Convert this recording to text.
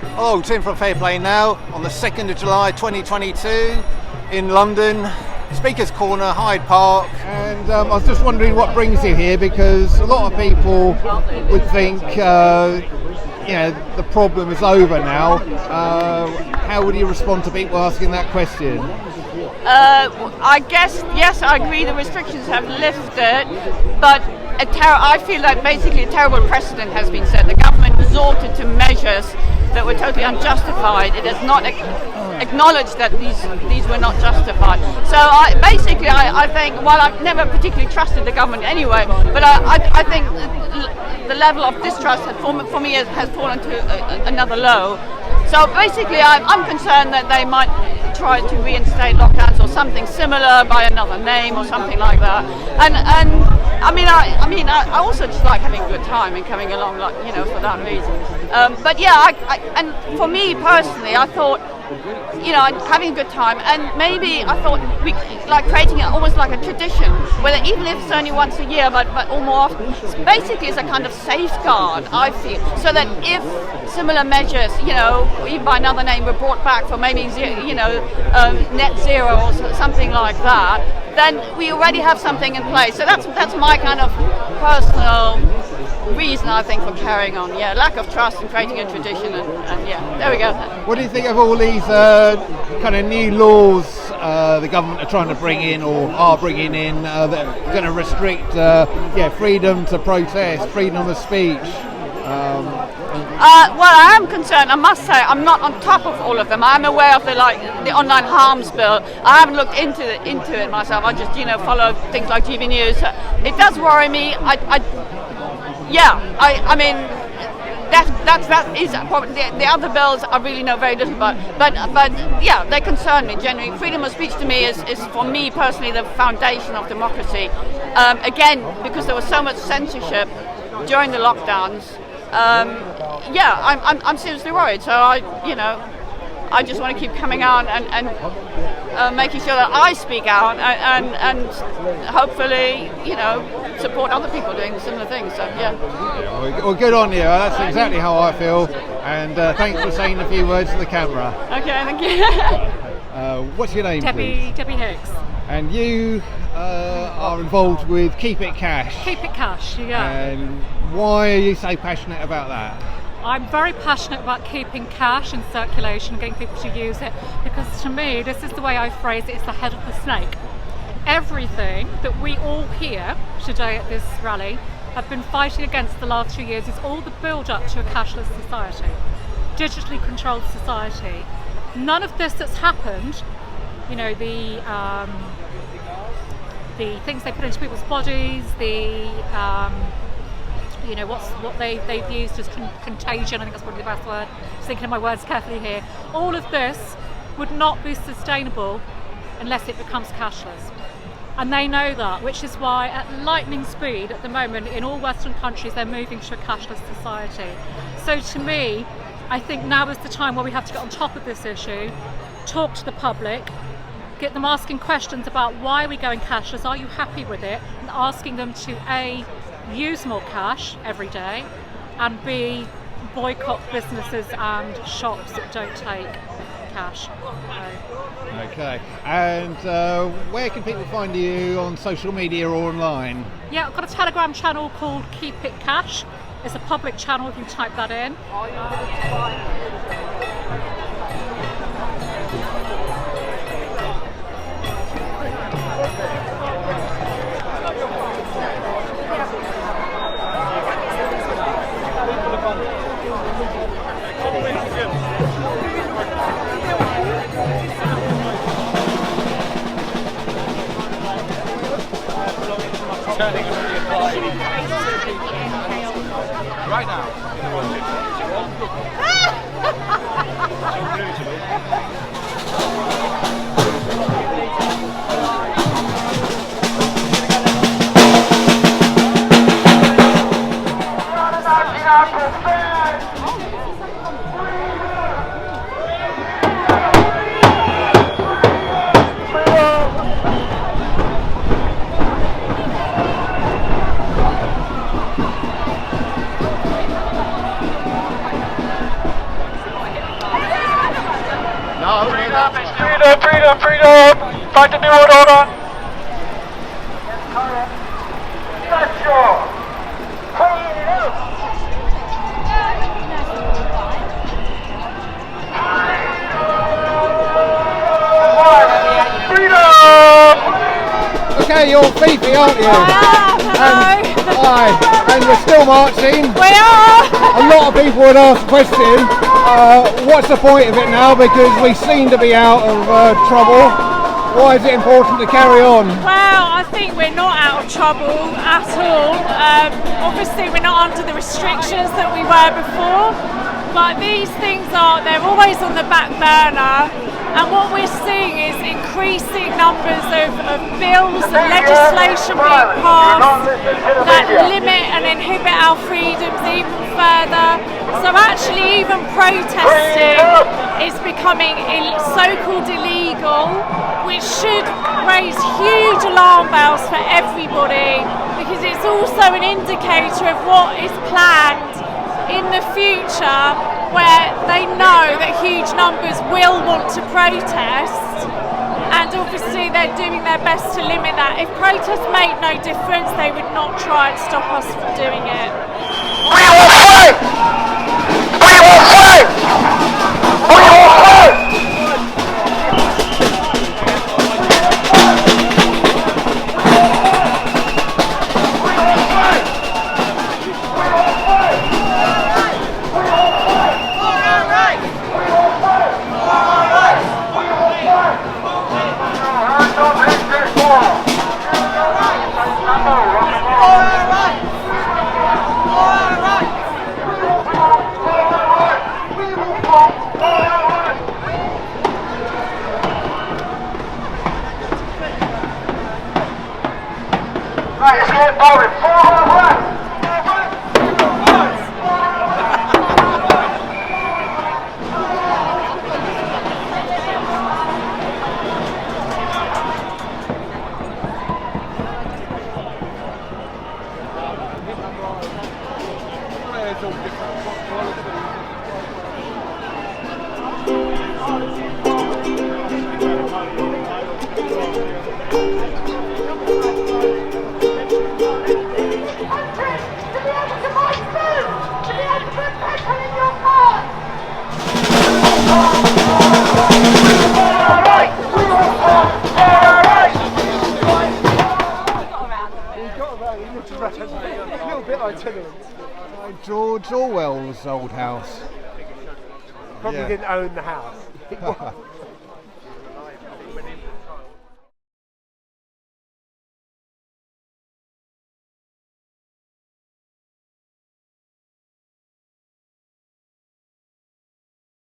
Hello, Tim from Fair Play Now on the 2nd of July 2022 in London, Speaker's Corner, Hyde Park. And I was just wondering what brings you here, because a lot of people would think the problem is over now. How would you respond to people asking that question? I guess, yes, I agree the restrictions have lifted, but I feel that basically a terrible precedent has been set. The government resorted to measures that were totally unjustified. It has not acknowledged that these were not justified. So I think, while I've never particularly trusted the government anyway, but I think the level of distrust for me has fallen to another low. So basically I'm concerned that they might try to reinstate lockdowns or something similar by another name or something like that. And I also just like having a good time and coming along, for that reason. But yeah, and for me personally, I thought, having a good time, and maybe I thought we like creating it almost like a tradition, whether even if it's only once a year, but all more often. Basically, it's a kind of safeguard, I feel, so that if similar measures, even by another name, were brought back for maybe net zero or something like that, then we already have something in place. So that's my kind of personal reason, I think, for carrying on. Yeah, lack of trust and creating a tradition, and yeah, there we go. What do you think of all these kind of new laws the government are trying to bring in or are bringing in that are going to restrict freedom to protest, freedom of speech? Well, I am concerned. I must say, I'm not on top of all of them. I'm aware of the online harms bill. I haven't looked into it myself. I just follow things like TV News. It does worry me. I mean, that is a problem. The other bills I really know very little about, but yeah, they concern me genuinely. Freedom of speech to me is for me personally the foundation of democracy. Again, because there was so much censorship during the lockdowns. I'm seriously worried. So I just want to keep coming out and making sure that I speak out and hopefully support other people doing similar things. So yeah. Well, good on you. That's exactly how I feel. And thanks for saying a few words to the camera. Okay, thank you. What's your name, please? Debbie Hicks. And you are involved with Keep It Cash. Keep It Cash, yeah. And why are you so passionate about that? I'm very passionate about keeping cash in circulation and getting people to use it, because to me, this is the way I phrase it, it's the head of the snake. Everything that we all here today at this rally have been fighting against the last 2 years is all the build-up to a cashless society, digitally controlled society. None of this that's happened, the things they put into people's bodies, what they've used as contagion, I think that's probably the best word, just thinking of my words carefully here. All of this would not be sustainable unless it becomes cashless. And they know that, which is why at lightning speed at the moment in all Western countries they're moving to a cashless society. So to me, I think now is the time where we have to get on top of this issue, talk to the public, get them asking questions about why are we going cashless, are you happy with it, and asking them to A, use more cash every day, and B, boycott businesses and shops that don't take cash. Okay, and where can people find you on social media or online? Yeah, I've got a Telegram channel called Keep It Cash. It's a public channel, if you type that in. Right now. Find a new order. Okay, you're Fifi, aren't you? Hi, and you're still marching. We are! A lot of people would ask the question, what's the point of it now, because we seem to be out of trouble. Why is it important to carry on? Well, I think we're not out of trouble at all. Obviously we're not under the restrictions that we were before, but these things they're always on the back burner, and what we're seeing is increasing numbers of bills and legislation being passed that limit and inhibit our freedoms even further. So actually even protesting is becoming so-called illegal, which should raise huge alarm bells for everybody, because it's also an indicator of what is planned in the future, where they know that huge numbers will want to protest, and obviously they're doing their best to limit that. If protests made no difference, they would not try and stop us from doing it. We will fight! We will fight! We will fight! Right, let's get forward. A little bit itinerant. Like George Orwell's old house. Probably didn't own the house.